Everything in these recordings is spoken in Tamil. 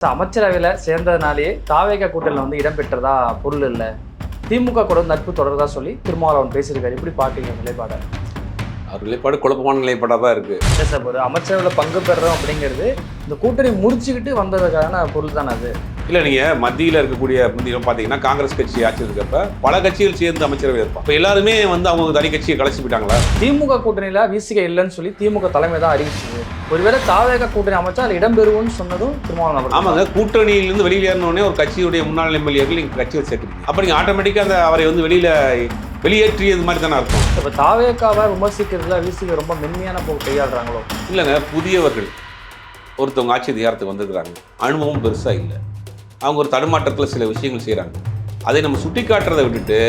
அமைச்சரவையில் சேர்ந்ததுனாலேயே தாவேக கூட்டணியில் இடம்பெற்றதா பொருள் இல்லை. திமுக கூட நட்பு தொடர்றதா சொல்லி திருமாவளவன் பேசியிருக்காரு. எப்படி பார்க்குறீங்க நிலைப்பாடை? அவர் நிலைப்பாடு குழப்பமான நிலைப்பாடாக தான் இருக்குது. இல்லை சார், ஒரு அமைச்சரவையில் பங்கு பெறுறோம் அப்படிங்கிறது இந்த கூட்டணி முடிச்சுக்கிட்டு வந்ததுக்கான பொருள் தானே அது? இல்லை, நீங்கள் மத்தியில் இருக்கக்கூடிய முந்தியம் பார்த்தீங்கன்னா காங்கிரஸ் கட்சி ஆட்சி இருக்கப்ப பல கட்சிகள் சேர்ந்து அமைச்சரவை இருப்பாங்க. இப்போ எல்லாருமே அவங்க தனி கட்சியை கலைச்சி போயிட்டாங்களா? திமுக கூட்டணியில் விசிக இல்லைன்னு சொல்லி திமுக தலைமை தான் அறிவிச்சது. ஒருவேளை தாவேக கூட்டணி அமைச்சா அதில் இடம்பெறுவோம்னு சொன்னதும் திருமாவளவன். ஆமாங்க, கூட்டணியிலிருந்து வெளியில் ஏறினோடனே ஒரு கட்சியுடைய முன்னாள் எம்எல்ஏக்கள் நீங்கள் கட்சியை சேர்த்துருக்கீங்க. அப்போ நீங்கள் ஆட்டோமேட்டிக்காக அவரை வெளியேற்றியது மாதிரி தானே இருக்கும். இப்போ தாவேக்காவை விமர்சிக்கிறதுல விசிக ரொம்ப மென்மையான போக்கு கையாளுறாங்களோ? இல்லைங்க, புதியவர்கள் ஒருத்தவங்க ஆட்சி அதிகாரத்துக்கு வந்துருக்குறாங்க, அனுபவம் பெருசாக இல்லை, அவங்க ஒரு தடுமாற்றத்தில் சில விஷயங்கள் செய்கிறாங்க. அதை நம்ம சுட்டி காட்டுறதை விட்டுட்டு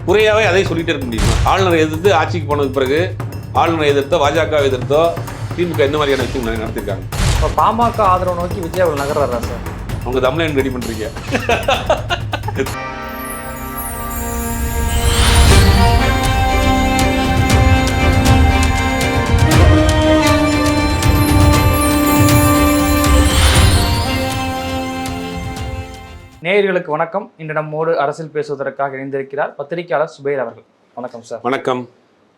குறையாவே அதை சொல்லிகிட்டே இருக்க முடியுமா? ஆளுநரை எதிர்த்து ஆட்சிக்கு போனதுக்கு பிறகு ஆளுநரை எதிர்த்தோ பாஜக எதிர்த்தோ திமுக என்ன மாதிரியான விஷயம் நடத்திருக்காங்க? இப்போ பாமக ஆதரவு நோக்கி விஜய் அவர்கள் நகர்றாரா சார்? அவங்க தமிழன் ரெடி பண்ணுறீங்க. நேயர்களுக்கு வணக்கம். இன்று நம்மோடு அரசியல் பேசுவதற்காக இணைந்திருக்கிறார் பத்திரிகையாளர் சுபைர் அவர்கள். வணக்கம் சார். வணக்கம்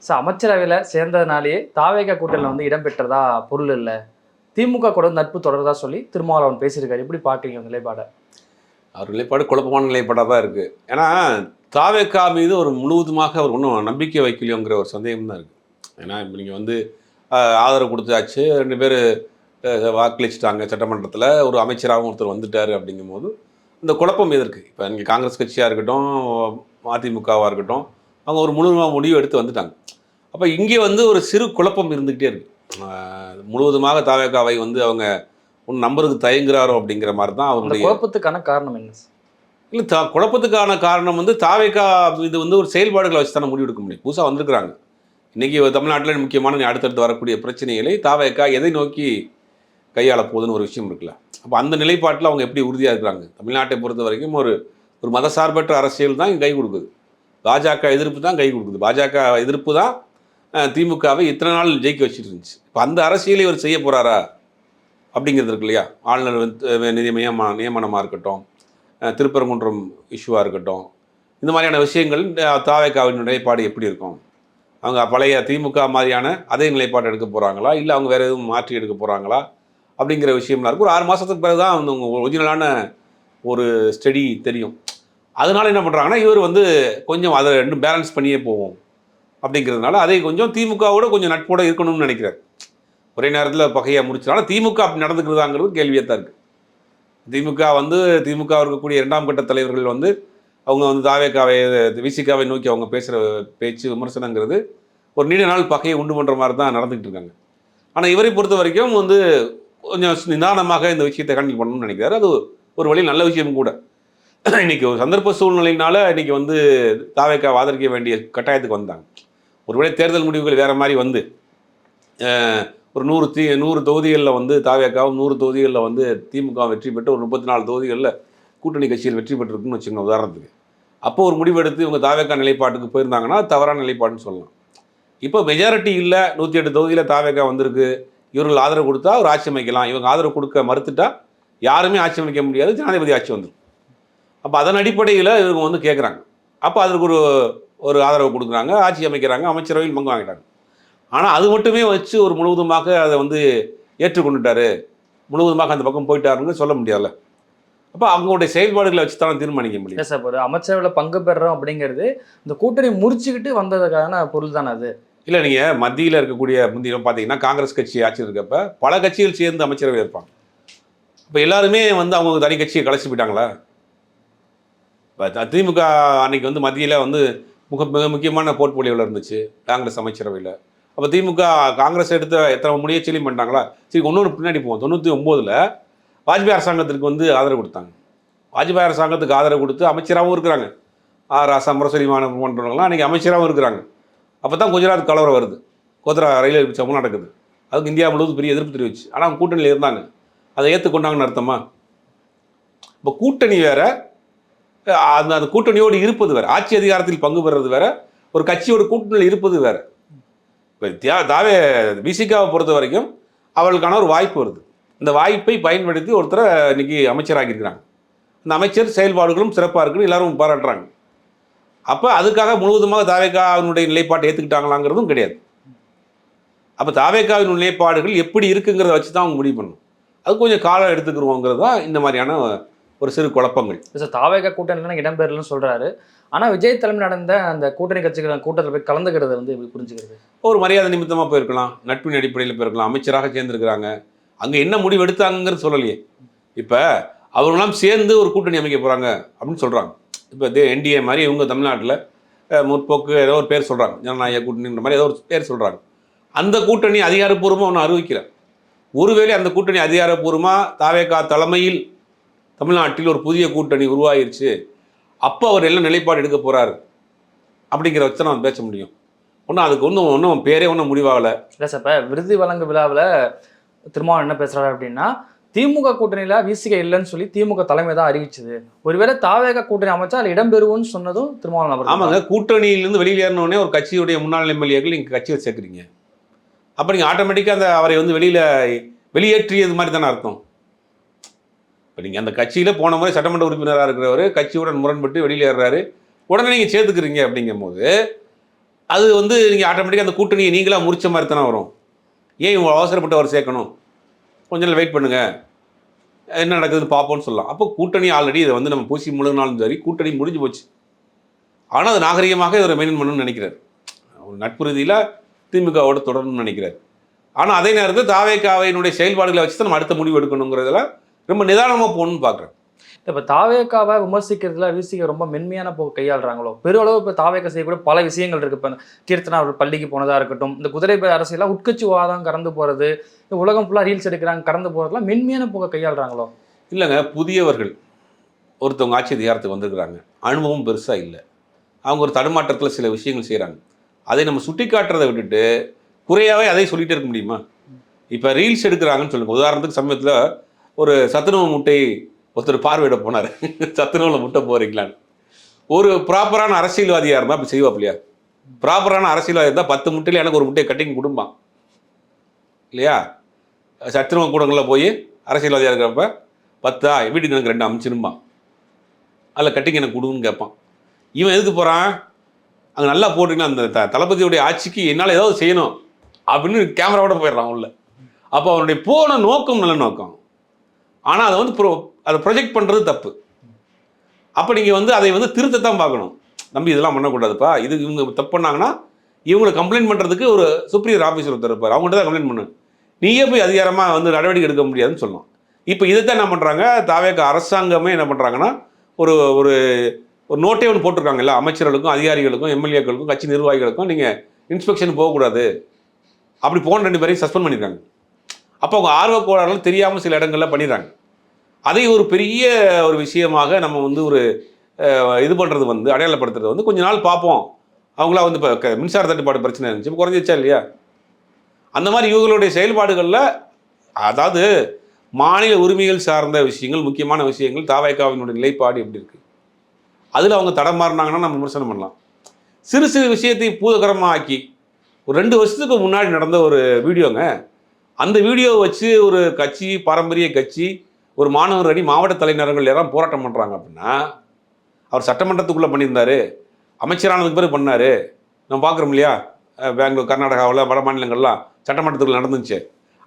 சார். அமைச்சரவையில் சேர்ந்ததுனாலேயே தாவேக கூட்டணியில் இடம்பெற்றதா பொருள் இல்லை, திமுக கூட நட்பு தொடர்றதா சொல்லி திருமாவளவன் பேசியிருக்காரு. எப்படி பார்க்குறீங்க நிலைப்பாடை? அவர் நிலைப்பாடு குழப்பமான நிலைப்பாடாக தான் இருக்குது. ஏன்னா தாவேகா மீது ஒரு முழுவதுமாக அவர் ஒன்றும் நம்பிக்கை வைக்கலையோங்கிற ஒரு சந்தேகம் தான் இருக்குது. ஏன்னா இப்போ நீங்கள் ஆதரவு கொடுத்தாச்சு, 2 பேர் வாக்களிச்சிட்டாங்க சட்டமன்றத்தில், ஒரு அமைச்சராகவும் ஒருத்தர் வந்துட்டார். அப்படிங்கும்போது இந்த குழப்பம் எதற்கு? இப்போ நீங்கள் காங்கிரஸ் கட்சியாக இருக்கட்டும், அதிமுகவாக இருக்கட்டும், அவங்க ஒரு முடிவு எடுத்து வந்துட்டாங்க. அப்போ இங்கே ஒரு சிறு குழப்பம் இருந்துக்கிட்டே இருக்குது. முழுவதுமாக தாவேகாவை அவங்க ஒன்று நம்பருக்கு தயங்குறாரோ அப்படிங்கிற மாதிரி தான் அவருடைய குழப்பத்துக்கான காரணம் என்ன? இல்லை, குழப்பத்துக்கான காரணம் தாவேகா இது ஒரு செயல்பாடுகளை வச்சு தானே முடிவு எடுக்க முடியும். புதுசாக வந்திருக்கிறாங்க. இன்றைக்கி தமிழ்நாட்டில் முக்கியமான அடுத்தடுத்து வரக்கூடிய பிரச்சனைகளை தாவேகா எதை நோக்கி கையாள போகுதுன்னு ஒரு விஷயம் இருக்குல்ல. அப்போ அந்த நிலைப்பாட்டில் அவங்க எப்படி உறுதியாக இருக்கிறாங்க? தமிழ்நாட்டை பொறுத்த வரைக்கும் ஒரு மதசார்பற்ற அரசியல் தான் கை கொடுக்குது. பாஜக எதிர்ப்பு தான் கை கொடுக்குது. பாஜக எதிர்ப்பு தான் திமுகவை இத்தனை நாள் ஜெயிக்க வச்சுட்டு இருந்துச்சு. இப்போ அந்த அரசியலை இவர் செய்ய போகிறாரா அப்படிங்கிறது இருக்கு இல்லையா? ஆளுநர் நியமனமாக இருக்கட்டும், திருப்பரங்குன்றம் இஷ்யூவாக இருக்கட்டும், இந்த மாதிரியான விஷயங்கள் தாவேகாவின் நிலைப்பாடு எப்படி இருக்கும்? அவங்க பழைய திமுக மாதிரியான அதே நிலைப்பாடு எடுக்க போகிறாங்களா, இல்லை அவங்க வேறு எதுவும் மாற்றி எடுக்க போகிறாங்களா அப்படிங்கிற விஷயம்லாம் இருக்கும். ஒரு 6 மாதத்துக்கு பிறகு தான் அவங்க ஒரிஜினலான ஒரு ஸ்டடி தெரியும். அதனால் என்ன பண்ணுறாங்கன்னா, இவர் கொஞ்சம் அதை ரெண்டும் பேலன்ஸ் பண்ணியே போவோம் அப்படிங்கிறதுனால அதை கொஞ்சம் திமுகவோட கொஞ்சம் நட்போடு இருக்கணும்னு நினைக்கிறார். ஒரே நேரத்தில் பகையாக முடிச்சனால திமுக அப்படி நடந்துக்கிறதாங்கிறது கேள்வியாக தான் இருக்குது. திமுக இருக்கக்கூடிய 2ஆம் கட்ட தலைவர்கள் அவங்க தாவேகாவை விசிகாவை நோக்கி அவங்க பேசுகிற பேச்சு விமர்சனங்கிறது ஒரு நீண்ட நாள் பகையை உண்டு பண்ணுற மாதிரி தான் நடந்துக்கிட்டு இருக்காங்க. ஆனால் இவரை பொறுத்த வரைக்கும் கொஞ்சம் நிதானமாக இந்த விஷயத்தை ஹேண்டில் பண்ணணும்னு நினைக்கிறாரு. அது ஒரு வழியில் நல்ல விஷயம் கூட. இன்றைக்கி ஒரு சந்தர்ப்ப சூழ்நிலையினால இன்றைக்கி தாவேகா ஆதரிக்க வேண்டிய கட்டாயத்துக்கு வந்தாங்க. ஒருவேளை தேர்தல் முடிவுகள் வேறு மாதிரி ஒரு 100 தொகுதிகளில் தாவேகாவும் 100 தொகுதிகளில் திமுக வெற்றி பெற்று ஒரு 34 தொகுதிகளில் கூட்டணி கட்சியில் வெற்றி பெற்றிருக்குன்னு வச்சுக்கோங்க உதாரணத்துக்கு. அப்போ ஒரு முடிவெடுத்து இவங்க தாவேகா நிலைப்பாட்டுக்கு போயிருந்தாங்கன்னா தவறான நிலைப்பாடுன்னு சொல்லலாம். இப்போ மெஜாரிட்டி இல்லை, 108 தொகுதியில் தாவேகா வந்திருக்கு, இவர்கள் ஆதரவு கொடுத்தா ஒரு ஆட்சி அமைக்கலாம், இவங்க ஆதரவு கொடுக்க மறுத்துட்டா யாருமே ஆட்சி அமைக்க முடியாது, ஜனாதிபதி ஆட்சி வந்துடும். அப்போ அதன் அடிப்படையில் இவங்க கேட்குறாங்க. அப்போ அதற்கு ஒரு ஆதரவு கொடுக்குறாங்க, ஆட்சி அமைக்கிறாங்க, அமைச்சரவையில் பங்கு வாங்கிட்டாங்க. ஆனால் அது மட்டுமே வச்சு ஒரு முழுவதுமாக அதை ஏற்றுக்கொண்டுட்டாரு, முழுவதுமாக அந்த பக்கம் போயிட்டாருன்னு சொல்ல முடியாதுல்ல. அப்போ அவங்களுடைய செயல்பாடுகளை வச்சு தான் தீர்மானிக்க முடியும். சார், ஒரு அமைச்சரவையில் பங்கு பெறுறோம் அப்படிங்கிறது இந்த கூட்டணி முடிச்சுக்கிட்டு வந்ததுக்கான பொருள் தானே அது? இல்லை, நீங்கள் மத்தியில் இருக்கக்கூடிய முந்தியம் பார்த்தீங்கன்னா காங்கிரஸ் கட்சி ஆட்சி இருக்கப்ப பல கட்சிகள் சேர்ந்து அமைச்சரவை இருப்பாங்க. இப்போ எல்லாருமே அவங்க தனி கட்சியை கலைச்சி போயிட்டாங்களா? இப்போ திமுக அன்னைக்கு மத்தியில் மிக முக்கியமான போர்ட்போலியோவில் இருந்துச்சு காங்கிரஸ் அமைச்சரவையில். அப்போ திமுக காங்கிரஸ் எடுத்த எத்தனை முயற்சியிலையும் பண்ணிட்டாங்களா? சரி, இன்னொரு பின்னாடி போவோம். 99 வாஜ்பாய் அரசாங்கத்திற்கு ஆதரவு கொடுத்தாங்க. வாஜ்பாய் அரசாங்கத்துக்கு ஆதரவு கொடுத்து அமைச்சராகவும் இருக்கிறாங்க. ராசா முரசொலிமானம் போன்றவங்களாம் அன்றைக்கி அமைச்சராகவும் இருக்கிறாங்க. அப்போ தான் குஜராத் கலவரம் வருது, கோத்ரா ரயில் சம்பவம் நடக்குது. அதுக்கு இந்தியா முழுவதும் பெரிய எதிர்ப்பு தெரிவிச்சு. ஆனால் அவங்க கூட்டணியில் இருந்தாங்க, அதை ஏற்றுக்கொண்டாங்கன்னு அர்த்தமா? இப்போ கூட்டணி வேறு, அந்த கூட்டணியோடு இருப்பது வேறு, ஆட்சி அதிகாரத்தில் பங்கு பெறுறது வேறு, ஒரு கட்சியோட கூட்டணியில் இருப்பது வேறு. இப்போ விசிகாவை பொறுத்த வரைக்கும் அவர்களுக்கான ஒரு வாய்ப்பு வருது. இந்த வாய்ப்பை பயன்படுத்தி ஒருத்தரை இன்னைக்கு அமைச்சராக்கியிருக்கிறாங்க. அந்த அமைச்சர் செயல்பாடுகளும் சிறப்பாக இருக்குன்னு எல்லாரும் பாராட்டுறாங்க. அப்போ அதுக்காக முழுவதுமாக தாவேகாவினுடைய நிலைப்பாட்டை ஏற்றுக்கிட்டாங்களாங்கிறதும் கிடையாது. அப்போ தாவேகாவின் நிலைப்பாடுகள் எப்படி இருக்குங்கிறத வச்சு தான் அவங்க முடிவு பண்ணணும். அது கொஞ்சம் காலம் எடுத்துக்கிறோங்கிறது தான் இந்த மாதிரியான ஒரு சிறு குழப்பங்கள். சார் தாவேகா கூட்டணியில் இடம்பெறலன்னு சொல்றாரு. ஆனா விஜய் தலைமை நடந்த அந்த கூட்டணி கட்சிகள் கூட்டத்தில் போய் கலந்துக்கிறத வந்து எப்படி புரிஞ்சுக்கிறது? ஒரு மரியாதை நிமித்தமாக போயிருக்கலாம், நட்பின் அடிப்படையில் போயிருக்கலாம், அமைச்சராக சேர்ந்துருக்கிறாங்க. அங்கே என்ன முடிவு எடுத்தாங்கிறது சொல்லலையே. இப்போ அவங்களாம் சேர்ந்து ஒரு கூட்டணி அமைக்க போகிறாங்க அப்படின்னு சொல்கிறாங்க. இப்போ என்டிஏ மாதிரி இவங்க தமிழ்நாட்டில் முற்போக்கு ஏதோ ஒரு பேர் சொல்கிறாங்க, ஜனநாயக கூட்டணின்ற மாதிரி ஏதோ ஒரு பேர் சொல்கிறாங்க. அந்த கூட்டணி அதிகாரப்பூர்வமாக ஒன்று அறிவிக்கிறேன். ஒருவேளை அந்த கூட்டணி அதிகாரப்பூர்வமாக தாவேகா தலைமையில் தமிழ்நாட்டில் ஒரு புதிய கூட்டணி உருவாயிருச்சு, அப்போ அவர் எல்லாம் நிலைப்பாடு எடுக்க போகிறாரு அப்படிங்கிற வச்சு நம்ம பேச முடியும். அதுக்கு ஒன்றும் பேரே ஒன்றும் முடிவாகலை. இல்லை சார், இப்போ விருது வழங்கு விழாவில் திருமாவளவன் என்ன பேசுகிறாரு அப்படின்னா, திமுக கூட்டணியில் விசிக இல்லைன்னு சொல்லி திமுக தலைமை தான் அறிவிச்சது. ஒருவேளை தாவேகா கூட்டணி அமைச்சா அதில் இடம்பெறுவோன்னு சொன்னதும் திருமாவளவன். ஆமாங்க, கூட்டணியிலேருந்து வெளியில் ஏறினோடனே ஒரு கட்சியுடைய முன்னாள் எம்எல்ஏக்கள் நீங்கள் கட்சியில் சேர்க்குறீங்க. அப்போ நீங்கள் ஆட்டோமேட்டிக்காக அவரை வந்து வெளியேற்றியது மாதிரி தானே அர்த்தம். இப்போ நீங்கள் அந்த கட்சியில் போன முறை சட்டமன்ற உறுப்பினராக இருக்கிறவர் கட்சியுடன் முரண்பட்டு வெளியில் ஏறுறாரு, உடனே நீங்கள் சேர்த்துக்கிறீங்க. அப்படிங்கும் போது அது வந்து நீங்கள் ஆட்டோமேட்டிக்காக அந்த கூட்டணியை நீங்களாக முறிச்ச மாதிரி தானே வரும். ஏன் இவங்க அவசரப்பட்டு அவர் சேர்க்கணும்? கொஞ்ச நாள் வெயிட் பண்ணுங்கள், என்ன நடக்குதுன்னு பார்ப்போம்னு சொல்லலாம். அப்போ கூட்டணி ஆல்ரெடி இதை வந்து நம்ம பூசி முழுங்கினாலும் சரி, கூட்டணி முடிஞ்சு போச்சு. ஆனால் அது நாகரிகமாக இவரை மெயின்டைன் பண்ணணும்னு நினைக்கிறார். ஒரு நட்பு ரீதியில் திமுகவோட தொடரணும்னு நினைக்கிறார். ஆனால் அதே நேரத்தில் தாவேகாவினுடைய செயல்பாடுகளை வச்சு தான் நம்ம அடுத்த முடிவு எடுக்கணுங்கிறதுல ரொம்ப நிதானமாக போகணும்னு பார்க்குறேன். இப்போ தாவேகாவை விமர்சிக்கிறதுல விசிக ரொம்ப மென்மையான போக்கு கையாளுறாங்களோ? பெருளவு இப்போ தாவேகா செய்யக்கூட பல விஷயங்கள் இருக்குது. இப்போ கீர்த்தனா அவர்கள் பள்ளிக்கு போனதாக இருக்கட்டும், இந்த குதிரை அரசியலாம் உட்கட்சி வாதம் கடந்து போகிறது, உலகம் ஃபுல்லாக ரீல்ஸ் எடுக்கிறாங்க கடந்து போகிறதுலாம் மென்மையான போக்கை கையாளுறாங்களோ? இல்லைங்க, புதியவர்கள் ஒருத்தவங்க ஆட்சி அதிகாரத்துக்கு வந்திருக்கிறாங்க, அனுபவம் பெருசாக இல்லை, அவங்க ஒரு தடுமாற்றத்தில் சில விஷயங்கள் செய்கிறாங்க. அதை நம்ம சுட்டி காட்டுறதை விட்டுட்டு குறையாவே அதை சொல்லிகிட்டே இருக்க முடியுமா? இப்போ ரீல்ஸ் எடுக்கிறாங்கன்னு சொல்லுங்கள். உதாரணத்துக்கு சமயத்தில் ஒரு சத்துணவு முட்டை ஒருத்தர் பார்வையிட போனார், சத்துணவில் முட்டை போகிறீங்களான்னு. ஒரு ப்ராப்பரான அரசியல்வாதியாக இருந்தால் அப்படி செய்வாப்பில்லையா? ப்ராப்பரான அரசியல்வாதி இருந்தால் 10 முட்டையில் எனக்கு ஒரு முட்டையை கட்டிங் கொடுப்பான் இல்லையா? சத்துணவு கூடங்களில் போய் அரசியல்வாதியாக இருக்கிறப்ப 10 வீட்டுக்கு எனக்கு 2 அமிச்சிருப்பான், அதில் கட்டிங் எனக்கு கொடுன்னு கேட்பான். இவன் எதுக்கு போகிறான்? அங்கே நல்லா போட்டிங்கன்னா அந்த தளபதியுடைய ஆட்சிக்கு என்னால் ஏதாவது செய்யணும் அப்படின்னு கேமராவோட போயிடுறான் உள்ள. அப்போ அவனுடைய போன நோக்கம் நல்ல நோக்கம், ஆனால் அதை வந்து அதை ப்ரொஜெக்ட் பண்ணுறது தப்பு. அப்போ நீங்கள் வந்து அதை வந்து திருத்தத்தான் பார்க்கணும். நம்பி இதெல்லாம் பண்ணக்கூடாதுப்பா, இது இவங்க தப்பு பண்ணாங்கன்னா இவங்களை கம்ப்ளைண்ட் பண்ணுறதுக்கு ஒரு சுப்ரியர் ஆஃபீஸர் ஒருத்தர் இருப்பார், அவங்கள்ட்ட தான் கம்ப்ளைண்ட் பண்ணு, நீயே போய் அதிகாரமாக வந்து நடவடிக்கை எடுக்க முடியாதுன்னு சொல்லணும். இப்போ இதைத்தான் என்ன பண்ணுறாங்க, தாவேகா அரசாங்கமே என்ன பண்ணுறாங்கன்னா ஒரு ஒரு ஒரு நோட்டே ஒன்று போட்டிருக்காங்க எல்லா அமைச்சர்களுக்கும் அதிகாரிகளுக்கும் எம்எல்ஏக்களுக்கும் கட்சி நிர்வாகிகளுக்கும், நீங்கள் இன்ஸ்பெக்ஷன் போகக்கூடாது, அப்படி போன 2 பேரையும் சஸ்பெண்ட் பண்ணியிருக்காங்க. அப்போ அவங்க ஆர்வக்கோளாறுகள் தெரியாமல் சில இடங்களில் பண்ணிடுறாங்க. அதை ஒரு பெரிய ஒரு விஷயமாக நம்ம வந்து ஒரு இது பண்ணுறது வந்து அடையாளப்படுத்துறது வந்து கொஞ்ச நாள் பார்ப்போம். அவங்களா வந்து இப்போ மின்சார தட்டுப்பாடு பிரச்சனை இருந்துச்சு, இப்போ குறைஞ்சிச்சா இல்லையா? அந்த மாதிரி இவங்களுடைய செயல்பாடுகளில், அதாவது மாநில உரிமைகள் சார்ந்த விஷயங்கள், முக்கியமான விஷயங்கள், தாவேகாவினுடைய நிலைப்பாடு எப்படி இருக்குது, அதில் அவங்க தடமாறினாங்கன்னா நம்ம விமர்சனம் பண்ணலாம். சிறு சிறு விஷயத்தை பூதகரமாக ஆக்கி ஒரு 2 வருஷத்துக்கு முன்னாடி நடந்த ஒரு வீடியோங்க, அந்த வீடியோவை வச்சு ஒரு கட்சி, பாரம்பரிய கட்சி, ஒரு மாணவர் அணி, மாவட்ட தலைநகரங்கள் யாரும் போராட்டம் பண்ணுறாங்க அப்படின்னா, அவர் சட்டமன்றத்துக்குள்ளே பண்ணியிருந்தார், அமைச்சரானதுக்கு பிறகு பண்ணார், நம்ம பார்க்குறோம் இல்லையா? பெங்களூர், கர்நாடகாவில், வட மாநிலங்கள்லாம் சட்டமன்றத்துக்குள்ள நடந்துச்சு.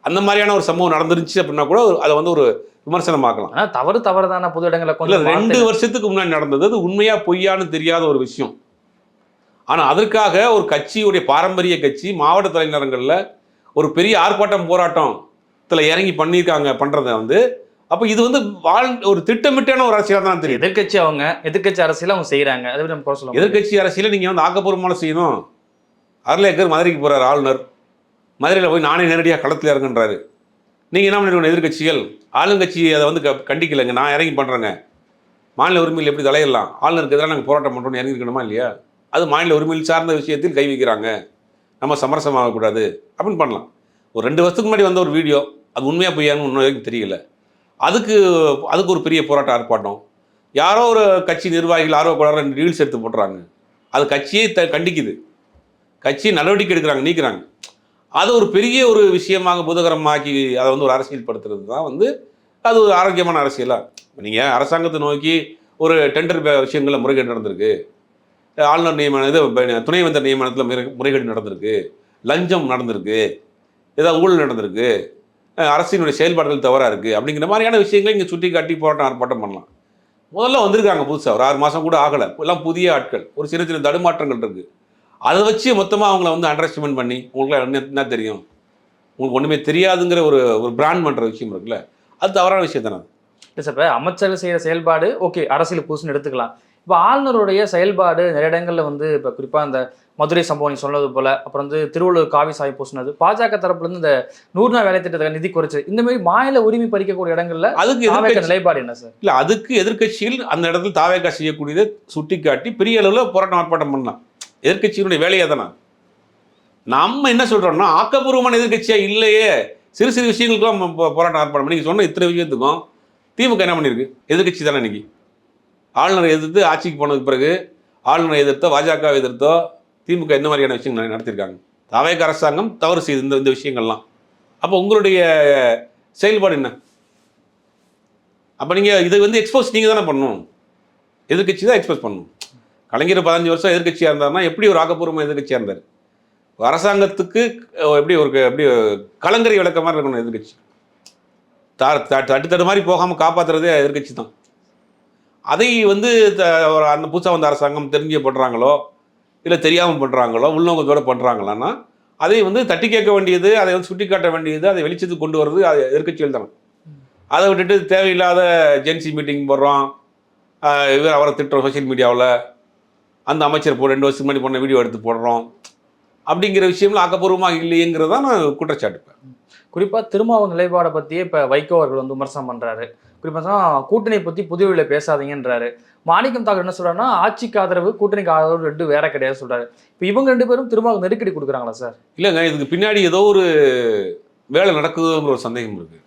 அந்த மாதிரியான ஒரு சம்பவம் நடந்துருச்சு அப்படின்னா கூட அதை வந்து ஒரு விமர்சனமாக்கலாம். ஆனால் தவறு தானே பொது இடங்களை கொஞ்சம் 2 வருஷத்துக்கு முன்னாடி நடந்தது, அது உண்மையா பொய்யான்னு தெரியாத ஒரு விஷயம். ஆனால் அதற்காக ஒரு கட்சியுடைய பாரம்பரிய கட்சி மாவட்ட தலைநகரங்களில் ஒரு பெரிய ஆர்ப்பாட்டம் போராட்டத்தில் இறங்கி பண்ணியிருக்காங்க பண்ணுறத வந்து, அப்போ இது வந்து ஒரு திட்டமிட்டான ஒரு அரசியலாக தான் தெரியும். எதிர்கட்சி அரசியல் அவங்க செய்கிறாங்க. அதை நம்ம குறை சொல்லலாம். எதிர்கட்சி அரசியலை நீங்கள் வந்து ஆக்கப்பூர்வமான செய்யணும். அருளேக்கர் மதுரைக்கு போகிறார், ஆளுநர் மதுரையில் போய் நானே நேரடியாக களத்தில் இறங்குன்றாரு. நீங்கள் என்ன பண்ணிருக்கணும்? எதிர்கட்சிகள் ஆளுங்கட்சி அதை வந்து கண்டிக்கலைங்க, நான் இறங்கி பண்ணுறேங்க, மாநில உரிமையில் எப்படி தலையிடலாம், ஆளுநருக்கு எதிராக நாங்கள் போராட்டம் பண்ணுறோன்னு இறங்கிருக்கணுமா இல்லையா? அது மாநில உரிமையில் சார்ந்த விஷயத்தில் கை வைக்கிறாங்க, நம்ம சமரசமாகக்கூடாது அப்படின்னு பண்ணலாம். ஒரு 2 வருஷத்துக்கு முன்னாடி வந்த ஒரு வீடியோ, அது உண்மையாக பொய்யான்னு இன்னும் வரைக்கும் தெரியல. அதுக்கு ஒரு பெரிய போராட்ட ஆர்ப்பாட்டம், யாரோ ஒரு கட்சி நிர்வாகிகள் ஆர்வக்கோளாறு ரீல்ஸ் எடுத்து போட்டுறாங்க, அது கட்சியே கண்டிக்குது, கட்சியை நடவடிக்கை எடுக்கிறாங்க, நீக்கிறாங்க. அதை ஒரு பெரிய ஒரு விஷயமாக பூதகரமாக்கி அதை வந்து ஒரு அரசியல் படுத்துறது தான் வந்து அது ஒரு ஆரோக்கியமான அரசியலா. நீங்கள் அரசாங்கத்தை நோக்கி ஒரு டெண்டர் விஷயங்களில் முறைகேடு நடந்திருக்கு, ஆளுநர் நியமனம் இது துணைவேந்தர் நியமனத்தில் முறைகேடு நடந்திருக்கு, லஞ்சம் நடந்திருக்கு, ஏதாவது ஊழல் நடந்திருக்கு, அரசினுடைய செயல்பாடுகள் தவறாக இருக்குது அப்படிங்கிற மாதிரியான விஷயங்களை இங்கே சுட்டி காட்டி போராட்டம் ஆர்ப்பாட்டம் பண்ணலாம். முதல்ல வந்திருக்காங்க புதுசாக ஒரு 6 மாதம் கூட ஆகலை, எல்லாம் புதிய ஆட்கள், ஒரு சின்ன சின்ன தடுமாற்றங்கள் இருக்குது. அதை வச்சு மொத்தமாக அவங்கள வந்து அண்டர் எஸ்டிமேட் பண்ணி உங்களுக்கு என்ன தெரியும், உங்களுக்கு ஒன்றுமே தெரியாதுங்கிற ஒரு ஒரு பிராண்ட் பண்ணுற விஷயம் இருக்குல்ல, அது தவறான விஷயம் தானே. இல்லை சார், இப்போ அமைச்சர்கள் செய்கிற செயல்பாடு ஓகே அரசியல் புதுசுன்னு எடுத்துக்கலாம். இப்போ ஆளுநருடைய செயல்பாடு நிறைய இடங்களில் வந்து இப்போ குறிப்பாக இந்த மதுரை சம்பவம் நீ சொன்னது போல, அப்புறம் வந்து திருவள்ளூர் காவி சாய் பூசினது, பாஜக தரப்புலேருந்து இந்த 100 நாள் வேலை திட்டத்தை நிதி குறைச்சது, இந்த மாதிரி மாநில உரிமை பறிக்கக்கூடிய இடங்கள்ல அதுக்கு நிலைப்பாடு என்ன சார்? இல்லை, அதுக்கு எதிர்க்கட்சியில் அந்த இடத்துல தாவேகா செய்யக்கூடியதை சுட்டி காட்டி பெரிய அளவில் போராட்டம் ஆர்ப்பாட்டம் பண்ணலாம். எதிர்க்கட்சியினுடைய வேலையை தானே. நம்ம என்ன சொல்கிறோம்னா ஆக்கப்பூர்வமான எதிர்க்கட்சியாக இல்லையே, சிறு சிறு விஷயங்களுக்கும் போராட்டம் ஆர்ப்பாட்டம் பண்ணி சொன்ன இத்தனை விஷயத்துக்கும் திமுக என்ன பண்ணியிருக்கு? எதிர்க்கட்சி தானே இன்னைக்கு. ஆளுநரை எதிர்த்து ஆட்சிக்கு போனதுக்கு பிறகு ஆளுநரை எதிர்த்தோ பாஜகவை எதிர்த்தோ திமுக என்ன மாதிரியான விஷயங்கள் நடத்தியிருக்காங்க? தாவேக அரசாங்கம் தவறு செய்து இந்த விஷயங்கள்லாம். அப்போ உங்களுடைய செயல்பாடு என்ன? அப்போ நீங்கள் இதை வந்து எக்ஸ்போஸ் நீங்கள் தானே பண்ணணும், எதிர்க்கட்சி தான் எக்ஸ்போஸ் பண்ணணும். கலைஞர் 15 வருஷம் எதிர்க்கட்சியாக இருந்தார்னா எப்படி ஒரு ஆக்கப்பூர்வமாக எதிர்க்கட்சியாக இருந்தார்? அரசாங்கத்துக்கு எப்படி கலங்கரை விளக்க மாதிரி இருக்கணும் எதிர்க்கட்சி. தட்டு மாதிரி போகாமல் காப்பாற்றுறதே எதிர்க்கட்சி தான். அதை வந்து அந்த புதுசாக வந்த அரசாங்கம் தெரிஞ்சு பண்ணுறாங்களோ இல்லை தெரியாமல் பண்ணுறாங்களோ உள்நோக்கத்தோடு பண்ணுறாங்களான்னா அதை வந்து தட்டி கேட்க வேண்டியது, அதை வந்து சுட்டி காட்ட வேண்டியது, அதை வெளிச்சத்துக்கு கொண்டு வர்றது அது எதிர்க்கட்சிகள் தானே. அதை விட்டுட்டு தேவையில்லாத ஜென்சி மீட்டிங் போடுறோம், இவர் அவரை திட்டுறோம் சோசியல் மீடியாவில், அந்த அமைச்சர் 2 வருஷத்துக்கு முன்னாடி போன வீடியோ எடுத்து போடுறோம் அப்படிங்கிற விஷயம்லாம் ஆக்கப்பூர்வமாக இல்லைங்கிறது தான் நான் குற்றச்சாட்டு. குறிப்பாக திருமாவளவன் நிலைப்பாடை பற்றியே இப்போ வைகோ அவர்கள் வந்து விமர்சனம் பண்ணுறாரு. குறிப்பாக கூட்டணியை பற்றி புதுவெளியில் பேசாதீங்கன்றாரு. மாணிக்கம் தாக்கூர் என்ன சொல்கிறாருன்னா ஆட்சிக்கு ஆதரவு கூட்டணிக்கு ஆதரவு 2 வேற கிடையாது சொல்கிறாரு. இப்போ இவங்க 2 பேரும் திருமாவளவன் நெருக்கடி கொடுக்குறாங்களா சார்? இல்லைங்க, இதுக்கு பின்னாடி ஏதோ ஒரு வேலை நடக்குதுங்கிற ஒரு சந்தேகம் இருக்குது.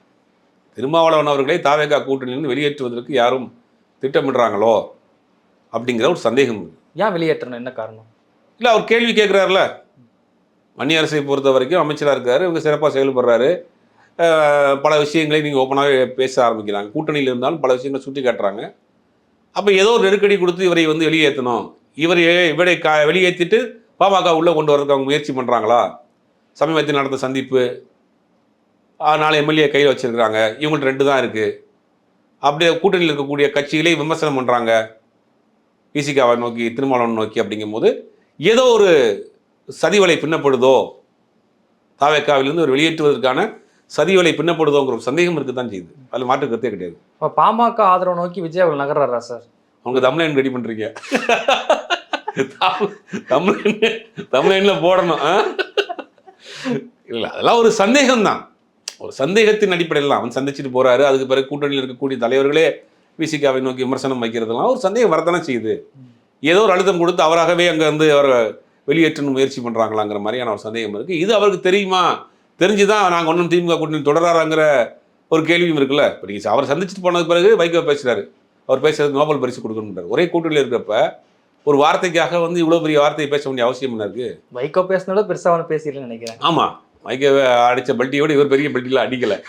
திருமாவளவன் அவர்களை தாவேகா கூட்டணியிலிருந்து வெளியேற்றுவதற்கு யாரும் திட்டமிடுறாங்களோ அப்படிங்கிற ஒரு சந்தேகம் இருக்குது. ஏன் வெளியேற்றணும், என்ன காரணம்? இல்லை, அவர் கேள்வி கேட்குறாருல. மத்திய அரசை பொறுத்த வரைக்கும் அமைச்சராக இருக்காரு, இவங்க சிறப்பாக செயல்படுறாரு, பல விஷயங்களை நீங்கள் ஓப்பனாகவே பேச ஆரம்பிக்கிறாங்க, கூட்டணியில் இருந்தாலும் பல விஷயங்களை சுட்டி காட்டுறாங்க. அப்போ ஏதோ ஒரு நெருக்கடி கொடுத்து இவரை வந்து வெளியேற்றணும், இவரை வெளியேற்றிட்டு பாமக உள்ளே கொண்டு வரதுக்கு அவங்க முயற்சி பண்ணுறாங்களா? சமீபத்தில் நடந்த சந்திப்பு 4 எம்எல்ஏ கையில் வச்சுருக்கிறாங்க, இவங்கள்ட்ட 2 தான் இருக்குது. அப்படியே கூட்டணியில் இருக்கக்கூடிய கட்சிகளே விமர்சனம் பண்ணுறாங்க விசிகாவை நோக்கி, திருமாவளவன் நோக்கி. அப்படிங்கும் போது ஏதோ ஒரு சதிவலை பின்னப்படுதோ, தாவேக்காவிலிருந்து ஒரு வெளியேற்றுவதற்கான சதிவலை பின்னப்படுதோங்கிற ஒரு சந்தேகம் இருக்குது தான் செய்யுது. அதில் மாற்று கருத்தே கிடையாது. இப்போ பாமக ஆதரவு நோக்கி விஜய் அவர்கள் நகர்றாரா சார்? அவங்க தமிழ்லைன் ரெடி பண்ணுறீங்க, தமிழ்லைனில் போடணும். இல்லை, அதெல்லாம் ஒரு சந்தேகம் தான், ஒரு சந்தேகத்தின் அடிப்படையில் தான் அவன் சந்திச்சுட்டு போகிறாரு. அதுக்கு பிறகு கூட்டணியில் இருக்கக்கூடிய தலைவர்களே விசிகாவை நோக்கி விமர்சனம் வைக்கிறதுலாம் ஒரு சந்தேகம் வரத்தானே செய்யுது. ஏதோ ஒரு அழுத்தம் கொடுத்து அவராகவே அங்கே வந்து அவரை வெளியேற்றணும் முயற்சி பண்ணுறாங்களாங்கிற மாதிரியான ஒரு சந்தேகம் இருக்குது. இது அவருக்கு தெரியுமா? தெரிஞ்சுதான் நாங்கள் ஒன்றும் திமுக கூட்டணி தொடராங்கிற ஒரு கேள்வியும் இருக்குல்ல. இப்போ நீங்கள் அவர் சந்திச்சுட்டு போனதுக்கு பிறகு வைகோ பேசுகிறாரு, அவர் பேசுறதுக்கு நோபல் பரிசு கொடுக்கணுன்றார். ஒரே கூட்டணியில் இருக்கிறப்ப ஒரு வார்த்தைக்காக வந்து இவ்வளோ பெரிய வார்த்தையை பேச வேண்டிய அவசியம் என்ன இருக்குது? வைகோ பேசினால பெருசாக வந்து பேசிடலன்னு நினைக்கிறேன். ஆமாம், வைகோவை அடித்த பெல்ட்டியோடு இவர் பெரிய பெல்ட்டியில் அடிக்கலை.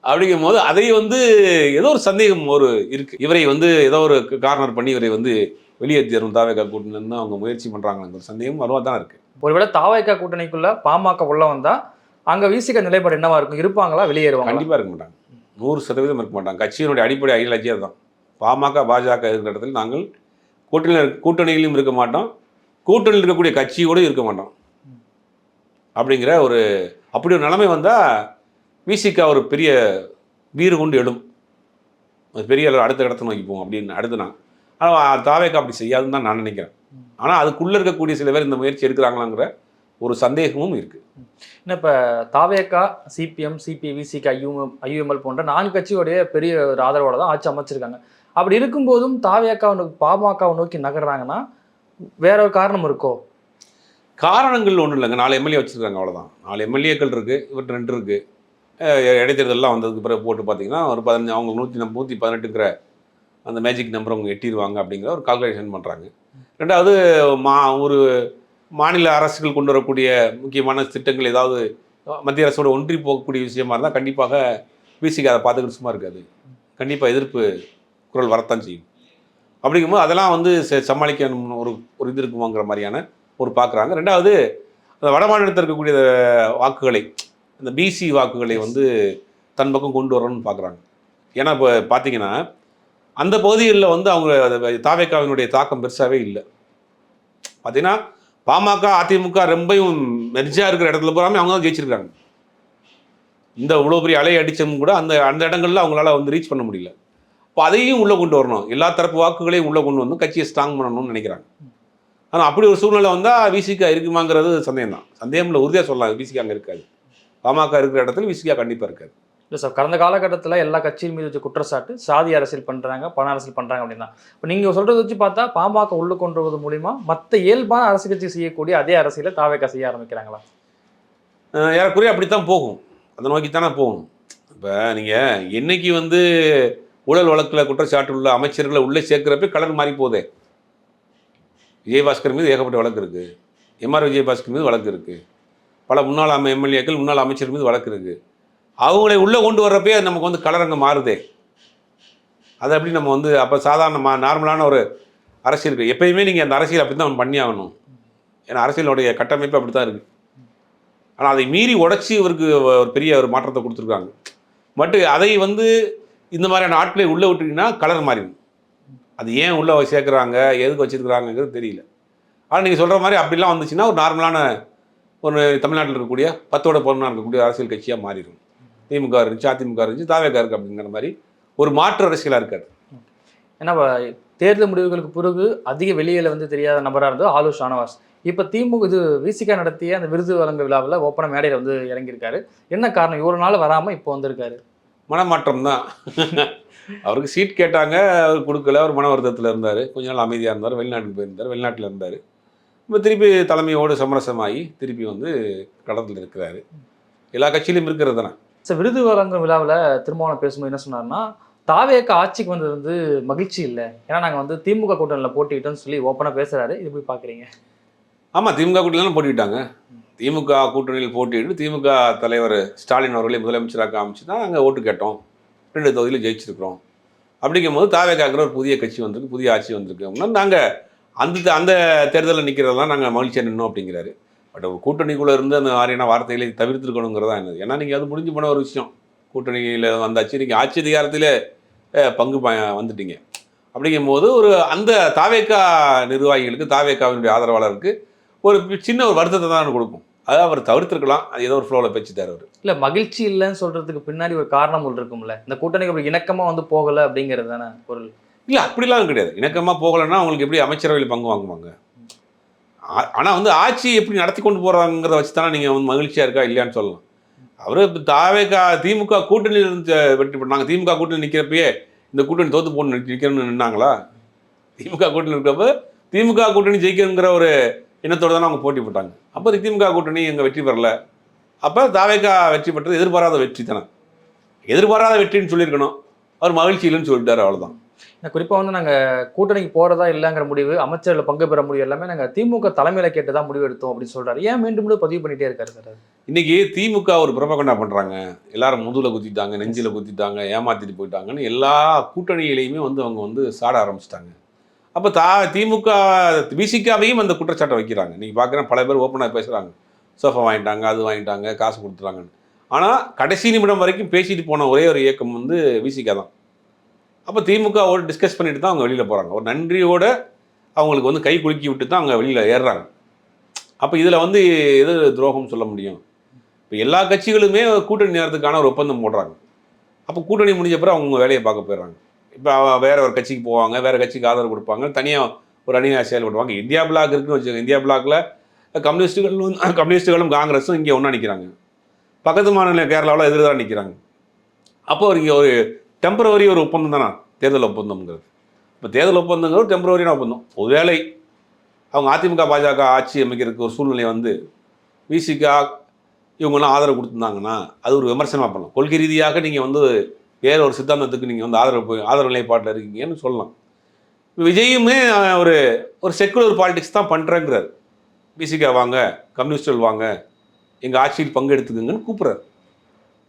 அப்படிங்கும் போது அதை வந்து ஏதோ ஒரு சந்தேகம் ஒரு இருக்குது. இவரை வந்து ஏதோ ஒரு கார்னர் பண்ணி இவரை வந்து வெளியேற்றணும் தாவேகா கூட்டணின்னு அவங்க முயற்சி பண்ணுறாங்கன்னு ஒரு சந்தேகம் வருவா தான் இருக்குது. ஒருவேளை தாவேகா கூட்டணிக்குள்ள பாமக உள்ள வந்தால் அங்கே விசிக நிலைப்பாடு என்னவா இருக்கும்? இருப்பாங்களா, வெளியேறுவாங்க? கண்டிப்பாக இருக்க மாட்டாங்க, 100% இருக்க மாட்டாங்க. கட்சியினுடைய அடிப்படை ஐடியாலஜியாக தான் பாமக பாஜக இருக்கிற இடத்துல நாங்கள் கூட்டணியிலும் இருக்க மாட்டோம், கூட்டணியில் இருக்கக்கூடிய கட்சியோடு இருக்க மாட்டோம் அப்படிங்கிற அப்படி ஒரு நிலைமை வந்தால் விசிகா ஒரு பெரிய வீறு கொண்டு எழும், பெரிய அடுத்த இடத்த நோக்கி போவோம் அப்படின்னு அடுத்து நான். ஆனால் தாவேகா அப்படி செய்யாதுன்னு தான் நான் நினைக்கிறேன். ஆனால் அதுக்குள்ளே இருக்கக்கூடிய சில பேர் இந்த முயற்சி எடுக்கிறாங்களாங்கிற ஒரு சந்தேகமும் இருக்குது. இன்னும் இப்போ தாவேகா, சிபிஎம், சிபிஐ, விசிக, ஐயுஎம்எல் போன்ற 4 கட்சியோடைய பெரிய ஒரு ஆதரவோட தான் ஆட்சி அமைச்சிருக்காங்க. அப்படி இருக்கும்போதும் தாவேகாவை பாமகவை நோக்கி நகர்றாங்கன்னா வேற ஒரு காரணம் இருக்கோ? காரணங்கள் ஒன்றும் இல்லைங்க, 4 எம்எல்ஏ வச்சுருக்காங்க, அவ்வளோதான். 4 எம்எல்ஏக்கள் இருக்குது, இவர்கிட்ட 2 இருக்குது. இடைத்தேர்தலாம் வந்ததுக்கு பிறகு போட்டு பார்த்தீங்கன்னா ஒரு 15 அவங்க 118ங்கிற அந்த மேஜிக் நம்பர் அவங்க எட்டிடுவாங்க அப்படிங்கிற ஒரு கால்குலேஷன் பண்ணுறாங்க. 2வது ஒரு மாநில அரசுகள் கொண்டு வரக்கூடிய முக்கியமான திட்டங்கள் ஏதாவது மத்திய அரசோட ஒன்றி போகக்கூடிய விஷயமா இருந்தால் கண்டிப்பாக விசிக அதை பார்த்துக்கிட்டு சும்மா இருக்காது. கண்டிப்பாக எதிர்ப்பு குரல் வரத்தான் செய்யும். அப்படிங்கும்போது அதெல்லாம் வந்து சமாளிக்க ஒரு இது இருக்குமாங்கிற மாதிரியான ஒரு பார்க்குறாங்க. ரெண்டாவது அந்த வட மாநிலத்தில் இருக்கக்கூடிய வாக்குகளை, இந்த பிசி வாக்குகளை வந்து தன் பக்கம் கொண்டு வரணும்னு பார்க்குறாங்க. ஏன்னா இப்போ பார்த்தீங்கன்னா அந்த பகுதிகளில் வந்து அவங்க தாவேக்காவினுடைய தாக்கம் பெருசாகவே இல்லை. பார்த்தீங்கன்னா பாமக அதிமுக ரொம்பவும் மெர்ஜா இருக்கிற இடத்துல போகாமல் அவங்க தான் ஜெயிச்சிருக்காங்க. இந்த இவ்வளோ பெரிய அலை அடித்ததும் கூட அந்த அந்த இடங்கள்ல அவங்களால வந்து ரீச் பண்ண முடியல. இப்போ அதையும் உள்ளே கொண்டு வரணும், எல்லா தரப்பு வாக்குகளையும் உள்ளே கொண்டு வந்து கட்சியை ஸ்ட்ராங் பண்ணணும்னு நினைக்கிறாங்க. ஆனால் அப்படி ஒரு சூழ்நிலை வந்தால் விசிகா இருக்குமாங்கிறது சந்தேகம் தான். சந்தேகம் இல்லை, உறுதியாக சொல்லலாம் விசிகா அங்கே இருக்காது. பாமக இருக்கிற இடத்துல விசிகா கண்டிப்பாக இருக்காது. இல்லை சார், கடந்த காலகட்டத்தில் எல்லா கட்சியின் மீது வச்ச குற்றச்சாட்டு சாதி அரசியல் பண்ணுறாங்க, பண அரசியல் பண்ணுறாங்க அப்படின்னா, இப்போ நீங்கள் சொல்கிறத வச்சு பார்த்தா பாமக உள்ள கொண்டு வருவது மூலிமா மற்ற இயல்பான அரசு கட்சி செய்யக்கூடிய அதே அரசியலை தாவேக்கா செய்ய ஆரம்பிக்கிறாங்களா? ஏறக்குறைய அப்படித்தான் போகும், அதை நோக்கித்தானே போகணும். இப்போ நீங்கள் என்னைக்கு வந்து ஊழல் வழக்கில் குற்றச்சாட்டு உள்ள அமைச்சர்களை உள்ளே சேர்க்கிறப்ப கலர் மாறி போதே. விஜயபாஸ்கர் மீது ஏகப்பட்ட வழக்கு இருக்குது, எம்ஆர் விஜயபாஸ்கர் மீது வழக்கு இருக்குது, பல முன்னாள் எம்எல்ஏக்கள் முன்னாள் அமைச்சர் மீது வழக்கு இருக்குது. அவங்களை உள்ளே கொண்டு வர்றப்பே நமக்கு வந்து கலர் அங்கே மாறுதே. அதை அப்படி நம்ம வந்து அப்போ சாதாரண நார்மலான ஒரு அரசியல் எப்பயுமே நீங்கள் அந்த அரசியல் அப்படி தான் பண்ணி ஆகணும். ஏன்னா அரசியலுடைய கட்டமைப்பு அப்படி தான் இருக்குது. ஆனால் அதை மீறி உடச்சி இவருக்கு ஒரு பெரிய ஒரு மாற்றத்தை கொடுத்துருக்காங்க. பட் அதை வந்து இந்த மாதிரியான ஆட்களை உள்ளே விட்டுட்டீங்கன்னா கலர் மாறிடும். அது ஏன் உள்ளே சேர்க்குறாங்க, எதுக்கு வச்சுருக்குறாங்கிறது தெரியல. ஆனால் நீங்கள் சொல்கிற மாதிரி அப்படிலாம் வந்துச்சுன்னா ஒரு நார்மலான ஒரு தமிழ்நாட்டில் இருக்கக்கூடிய 10ஓட 11 இருக்கக்கூடிய அரசியல் கட்சியாக மாறிடும். திமுக இருந்துச்சு, அதிமுக இருந்துச்சு, தாவேக்கா இருக்குது அப்படிங்கிற மாதிரி ஒரு மாற்று அரசியலாக இருக்காது. ஏன்னா தேர்தல் முடிவுகளுக்கு பிறகு அதிக வெளியில் வந்து தெரியாத நபராக இருந்தது ஆலூர் ஷானவாஸ். இப்போ திமுக விசிகா நடத்திய அந்த விருது வழங்க விழாவில் ஓப்பனாக மேடையில் வந்து இறங்கியிருக்காரு. என்ன காரணம், இவ்வளோ நாள் வராமல் இப்போ வந்திருக்காரு? மனமாற்றம் தான். அவருக்கு சீட் கேட்டாங்க, அவர் கொடுக்கல, அவர் மன வருத்தத்தில் இருந்தார், கொஞ்ச நாள் அமைதியாக இருந்தார், வெளிநாட்டுக்கு போயிருந்தார், வெளிநாட்டில் இருந்தார். இப்போ திருப்பி தலைமையோடு சமரசமாகி திருப்பி வந்து களத்தில் இருக்கிறாரு. எல்லா கட்சியிலும் இருக்கிறது தானே. சார், விருது வழங்கும் விழாவில் திருமாவளவன் பேசும்போது என்ன சொன்னார்னா, தாவேக்கா ஆட்சிக்கு வந்தது வந்து மகிழ்ச்சி இல்லை, ஏன்னா நாங்கள் வந்து திமுக கூட்டணியில் போட்டிக்கிட்டோன்னு சொல்லி ஓப்பனாக பேசுகிறாரு. இது எப்படி பார்க்குறீங்க? ஆமாம், திமுக கூட்டணியில் போட்டிக்கிட்டாங்க. திமுக கூட்டணியில் போட்டிட்டு திமுக தலைவர் ஸ்டாலின் அவர்களே முதலமைச்சராக அமைச்சு தான் நாங்கள் ஓட்டு கேட்டோம், 2 தொகுதியில் ஜெயிச்சிருக்கிறோம். அப்படிங்கும்போது தாவேக்காங்கிற ஒரு புதிய கட்சி வந்திருக்கு, புதிய ஆட்சி வந்திருக்கு அப்படின்னா நாங்கள் அந்த தேர்தலில் நிற்கிறதெல்லாம் நாங்கள் மகிழ்ச்சியாக நின்னோம் அப்படிங்கிறாரு. பட் ஒரு கூட்டணிக்குள்ளே இருந்து அந்த மாதிரியான வார்த்தைகளை தவிர்த்துருக்கணுங்கிறதா என்னது. ஏன்னா நீங்கள் அது முடிஞ்சு போன ஒரு விஷயம். கூட்டணியில் வந்தாச்சு, நீங்கள் ஆட்சி அதிகாரத்தில் பங்கு வந்துட்டீங்க. அப்படிங்கும்போது ஒரு அந்த தாவேக்கா நிர்வாகிகளுக்கு, தாவேக்காவினுடைய ஆதரவாளருக்கு ஒரு சின்ன ஒரு வருத்தத்தை தான் கொடுக்கும். அதை அவர் தவிர்த்துருக்கலாம். அது ஏதோ ஒரு ஃப்ளோவில் பேச்சுட்டார் அவர். இல்லை, மகிழ்ச்சி இல்லைன்னு சொல்கிறதுக்கு பின்னாடி ஒரு காரணங்கள் இருக்கும்ல. இந்த கூட்டணிக்கு அப்படி இணக்கமாக வந்து போகலை அப்படிங்கிறது தானே பொருள். இல்லை, அப்படிலாம் கிடையாது. இணக்கமாக போகலைன்னா அவங்களுக்கு எப்படி அமைச்சரவையில் பங்கு வாங்குவாங்க? ஆனால் வந்து ஆட்சி எப்படி நடத்தி கொண்டு போகிறாங்கிறத வச்சு தானே நீங்கள் வந்து மகிழ்ச்சியாக இருக்கா இல்லையான்னு சொல்லலாம். அவர் தாவேக்கா திமுக கூட்டணியில் இருந்து வெற்றி பண்ணாங்க. திமுக கூட்டணி நிற்கிறப்பயே இந்த கூட்டணி தோற்று போட்டு நிற்கணும்னு நின்னாங்களா? திமுக கூட்டணி இருக்கிறப்ப திமுக கூட்டணி ஜெயிக்கணுங்கிற ஒரு எண்ணத்தோடு தானே அவங்க போட்டி போட்டாங்க. அப்போ திமுக கூட்டணி எங்கள் வெற்றி பெறல. அப்போ தாவேக்கா வெற்றி பெற்றது எதிர்பாராத வெற்றி தானே. எதிர்பாராத வெற்றின்னு சொல்லியிருக்கணும். அவர் மகிழ்ச்சி இல்லைன்னு சொல்லிட்டார், அவ்வளோதான். குறிப்பாக வந்து நாங்கள் கூட்டணிக்கு போகிறதா இல்லைங்கிற முடிவு, அமைச்சரில் பங்கு பெற முடியும் எல்லாமே நாங்கள் திமுக தலைமையில் கேட்டு தான் முடிவு எடுத்தோம் அப்படின்னு சொல்கிறாரு. ஏன் மீண்டும் பதிவு பண்ணிகிட்டே இருக்காரு சார்? இன்றைக்கி திமுக ஒரு புரபகண்டா பண்ணுறாங்க. எல்லாரும் முதுகில் குத்திட்டாங்க, நெஞ்சில் குத்திட்டாங்க, ஏமாற்றிட்டு போயிட்டாங்கன்னு எல்லா கூட்டணியிலையுமே வந்து அவங்க வந்து சாட ஆரம்பிச்சிட்டாங்க. அப்போ திமுக விசிகாவையும் அந்த குற்றச்சாட்டை வைக்கிறாங்க. நீங்கள் பார்க்குறேன், பல பேர் ஓப்பனாக பேசுகிறாங்க. சோஃபா வாங்கிட்டாங்க, அது வாங்கிட்டாங்க, காசு கொடுத்துறாங்கன்னு. ஆனால் கடைசி நிமிடம் வரைக்கும் பேசிட்டு போன ஒரே ஒரு இயக்கம் வந்து விசிகா தான். அப்போ திமுகவோடு டிஸ்கஸ் பண்ணிட்டு தான் அவங்க வெளியில் போகிறாங்க. ஒரு நன்றியோடு அவங்களுக்கு வந்து கை குலுக்கி விட்டு தான் அவங்க வெளியில் ஏறுறாங்க. அப்போ இதில் வந்து எது துரோகம் சொல்ல முடியும்? இப்போ எல்லா கட்சிகளுமே கூட்டணி நேரத்துக்கான ஒரு ஒப்பந்தம் போடுறாங்க. அப்போ கூட்டணி முடிஞ்ச பிறகு அவங்க வேலையை பார்க்க போயிடுறாங்க. இப்போ வேற ஒரு கட்சிக்கு போவாங்க, வேறு கட்சிக்கு ஆதரவு கொடுப்பாங்க, தனியாக ஒரு அணியாக செயல்படுவாங்க. இந்தியா பிளாக் இருக்குன்னு வச்சுக்கோங்க. இந்தியா பிளாக்ல கம்யூனிஸ்டுகளும் காங்கிரஸும் இங்கே ஒன்றா நிற்கிறாங்க. பக்கத்து மாநில கேரளாவில் எதிர்தான் நிற்கிறாங்க. அப்போ இங்கே ஒரு டெம்பரவரி ஒரு ஒப்பந்தம் தானே தேர்தல் ஒப்பந்தம்ங்கிறது. இப்போ தேர்தல் ஒப்பந்தங்கிறது டெம்பரவரியான ஒப்பந்தம். ஒருவேளை அவங்க அதிமுக பாஜக ஆட்சி அமைக்கிறதுக்கு ஒரு சூழ்நிலை வந்து விசிகா இவங்கெல்லாம் ஆதரவு கொடுத்துருந்தாங்கன்னா அது ஒரு விமர்சனமாக பண்ணலாம். கொள்கை ரீதியாக நீங்கள் வந்து வேறு ஒரு சித்தாந்தத்துக்கு நீங்கள் வந்து ஆதரவு நிலைப்பாட்டில் இருக்கீங்கன்னு சொல்லலாம். விஜயுமே ஒரு செக்குலர் பாலிடிக்ஸ் தான் பண்ணுறேங்கிறார். விசிகா வாங்க, கம்யூனிஸ்டுகள் வாங்க, எங்கள் ஆட்சியில் பங்கெடுத்துக்குங்கன்னு கூப்பிட்றாரு.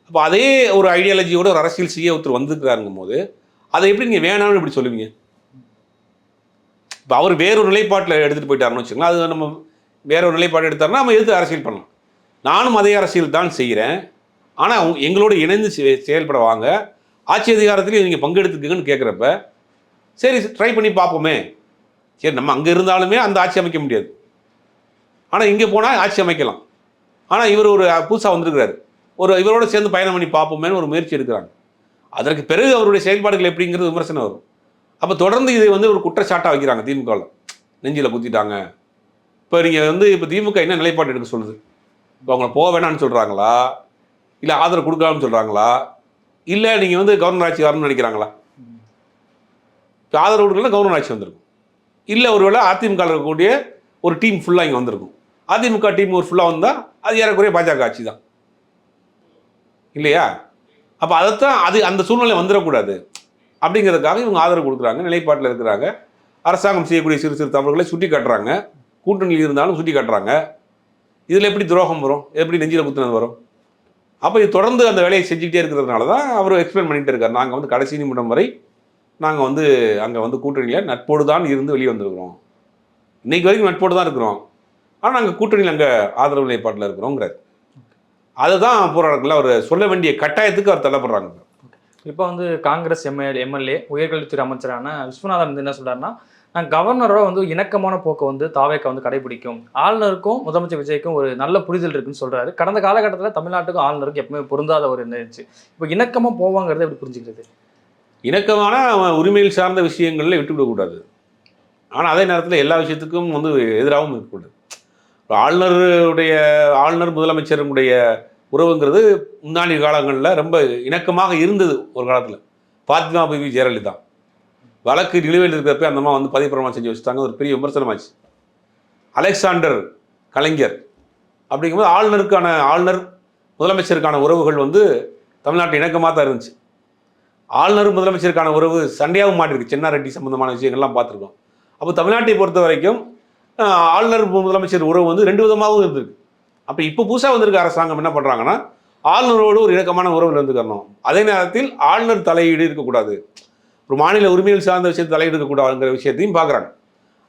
அப்போ அதே ஒரு ஐடியாலஜியோட ஒரு அரசியல் செய்ய ஒருத்தர் வந்துருக்கிறாருங்கும் போது அதை எப்படி நீங்கள் வேணாம்னு எப்படி சொல்லுவீங்க? இப்போ அவர் வேறொரு நிலைப்பாட்டில் எடுத்துகிட்டு போயிட்டாருன்னு வச்சுக்கோங்களேன், அது நம்ம வேற ஒரு நிலைப்பாடு எடுத்தாருன்னா நம்ம எதிர்த்து அரசியல் பண்ணலாம். நானும் அதே அரசியல் தான் செய்கிறேன், ஆனால் எங்களோட இணைந்து செயல்பட வாங்க, ஆட்சி அதிகாரத்திலையும் நீங்கள் பங்கெடுத்துக்குங்கன்னு கேட்குறப்ப சரி ட்ரை பண்ணி பார்ப்போமே. சரி நம்ம அங்கே இருந்தாலுமே அந்த ஆட்சி அமைக்க முடியாது, ஆனால் இங்கே போனால் ஆட்சி அமைக்கலாம். ஆனால் இவர் ஒரு புதுசாக வந்திருக்கிறாரு, இவரோட சேர்ந்து பயணம் பண்ணி பார்ப்போமேன்னு ஒரு முயற்சி எடுக்கிறாங்க. அதற்கு பிறகு அவருடைய செயல்பாடுகள் எப்படிங்கிறது விமர்சனம் வரும். அப்போ தொடர்ந்து இதை ஒரு குற்றச்சாட்டாக வைக்கிறாங்க திமுகவில், நெஞ்சில் குத்திட்டாங்க. இப்போ நீங்கள் இப்போ திமுக என்ன நிலைப்பாடு எடுக்க சொல்லுது? இப்போ அவங்கள போக வேணான்னு சொல்கிறாங்களா, இல்லை ஆதரவு கொடுக்கலாம்னு சொல்கிறாங்களா, இல்லை நீங்கள் கவர்னர் ஆட்சி வரணும்னு நினைக்கிறாங்களா? இப்போ ஆதரவு கொடுக்கலாம் கவர்னர் ஆட்சி வந்திருக்கும், இல்லை ஒருவேளை அதிமுக இருக்கக்கூடிய ஒரு டீம் ஃபுல்லாக இங்கே வந்திருக்கும். அதிமுக டீம் ஒரு ஃபுல்லாக வந்தால் அது ஏறக்குறைய பாஜக ஆட்சி தான் இல்லையா? அப்போ அதைத்தான் அந்த சூழ்நிலை வந்துடக்கூடாது அப்படிங்கிறதுக்காக இவங்க ஆதரவு கொடுக்குறாங்க, நிலைப்பாட்டில் இருக்கிறாங்க. அரசாங்கம் செய்யக்கூடிய சிறு சிறு தவறுகளை சுட்டி காட்டுறாங்க, கூட்டணியில் இருந்தாலும் சுட்டி காட்டுறாங்க. இதில் எப்படி துரோகம் வரும், எப்படி நெஞ்சில் குத்துனது வரும்? அப்போ இது தொடர்ந்து அந்த வேலையை செஞ்சுக்கிட்டே இருக்கிறதுனால தான் அவர் எக்ஸ்பிளைன் பண்ணிகிட்டே இருக்கார். நாங்கள் கடைசி நிமிடம் வரை நாங்கள் அங்கே கூட்டணியில் நட்போடு தான் இருந்து வெளியே வந்திருக்கிறோம், இன்னைக்கு வரைக்கும் நட்போடு தான் இருக்கிறோம், ஆனால் நாங்கள் கூட்டணியில் அங்கே ஆதரவு நிலைப்பாட்டில் இருக்கிறோங்கிறார். அதுதான் போராட்டத்தில் அவர் சொல்ல வேண்டிய கட்டாயத்துக்கு அவர் தள்ளப்படுறாங்க. இப்போ காங்கிரஸ் எம்எல்ஏ உயர்கல்வித்துறை அமைச்சரான விஸ்வநாதன் என்ன சொல்றாருன்னா, நான் கவர்னரோட இணக்கமான போக்கை தாவேக்கா கடைபிடிக்கும், ஆளுநருக்கும் முதலமைச்சர் விஜய்க்கும் ஒரு நல்ல புரிதல் இருக்குன்னு சொல்றாரு. கடந்த காலகட்டத்தில் தமிழ்நாட்டுக்கும் ஆளுநருக்கும் எப்பவுமே பொருந்தாத ஒரு இருந்துச்சு. இப்போ இணக்கமாக போவாங்கிறத எப்படி புரிஞ்சுக்கிறது? இணக்கமான உரிமையில் சார்ந்த விஷயங்களில் விட்டுவிடக்கூடாது, ஆனால் அதே நேரத்தில் எல்லா விஷயத்துக்கும் எதிராகவும் இருக்கக்கூடாது. ஆளுநர் முதலமைச்சருடைய உறவுங்கிறது முன்னாடி காலங்களில் ரொம்ப இணக்கமாக இருந்தது. ஒரு காலத்தில் பாத்திமா பிபி ஜெயலலிதா வழக்கு நிலுவையில் இருக்கிறப்ப அந்த அம்மா பதவி பிரமாணம் செஞ்சு வச்சுட்டாங்க, ஒரு பெரிய விமர்சனமாச்சு. அலெக்சாண்டர் கலைஞர் அப்படிங்கும்போது ஆளுநர் முதலமைச்சருக்கான உறவுகள் தமிழ்நாட்டு இணக்கமாக தான் இருந்துச்சு. ஆளுநர் முதலமைச்சருக்கான உறவு சண்டையாகவும் மாட்டிருக்கு, சென்னாரெட்டி சம்பந்தமான விஷயங்கள்லாம் பார்த்துருக்கோம். அப்போ தமிழ்நாட்டை பொறுத்த வரைக்கும் ஆளுநர் முதலமைச்சர் உறவு ரெண்டு விதமாகவும் இருந்திருக்கு. அப்போ இப்போ புதுசாக வந்திருக்க அரசாங்கம் என்ன பண்ணுறாங்கன்னா, ஆளுநரோடு ஒரு இணக்கமான உறவில் இருந்துக்கணும், அதே நேரத்தில் ஆளுநர் தலையீடு இருக்கக்கூடாது, ஒரு மாநில உரிமைகள் சார்ந்த விஷயத்தை தலையீடு இருக்கக்கூடாதுங்கிற விஷயத்தையும் பார்க்குறாங்க.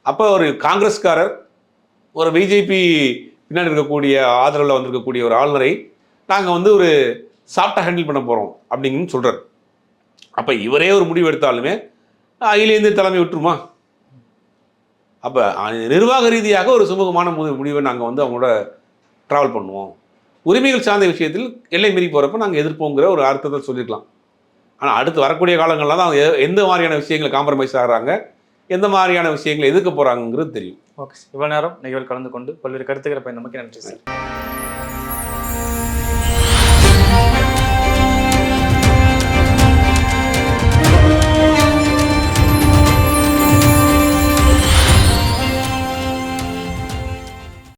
அப்போ ஒரு காங்கிரஸ்காரர் ஒரு பிஜேபி பின்னாடி இருக்கக்கூடிய ஆதரவில் வந்திருக்கக்கூடிய ஒரு ஆளுநரை நாங்கள் ஒரு சாஃப்டாக ஹேண்டில் பண்ண போகிறோம் அப்படிங்கன்னு சொல்கிறார். அப்போ இவரே ஒரு முடிவு எடுத்தாலுமே அகிலேந்திர தலைமை விட்டுருமா? அப்போ நிர்வாக ரீதியாக ஒரு சுமூகமான முடிவை நாங்கள் அவங்களோட ட்ராவல் பண்ணுவோம், உரிமைகள் சார்ந்த விஷயத்தில் எல்லை மீறி போகிறப்ப நாங்கள் எதிர்ப்போங்கிற ஒரு அர்த்தத்தை சொல்லியிருக்கலாம். ஆனால் அடுத்து வரக்கூடிய காலங்களில் தான் எந்த மாதிரியான விஷயங்களை காம்ப்ரமைஸ் ஆகிறாங்க, எந்த மாதிரியான விஷயங்களை எதிர்க்க போகிறாங்கிறது தெரியும். ஓகே, இவ்வளோ நேரம் நிகழ்வு கலந்து கொண்டு பல்வேறு கருத்துக்களை பயன் நமக்கு நன்றி சார்.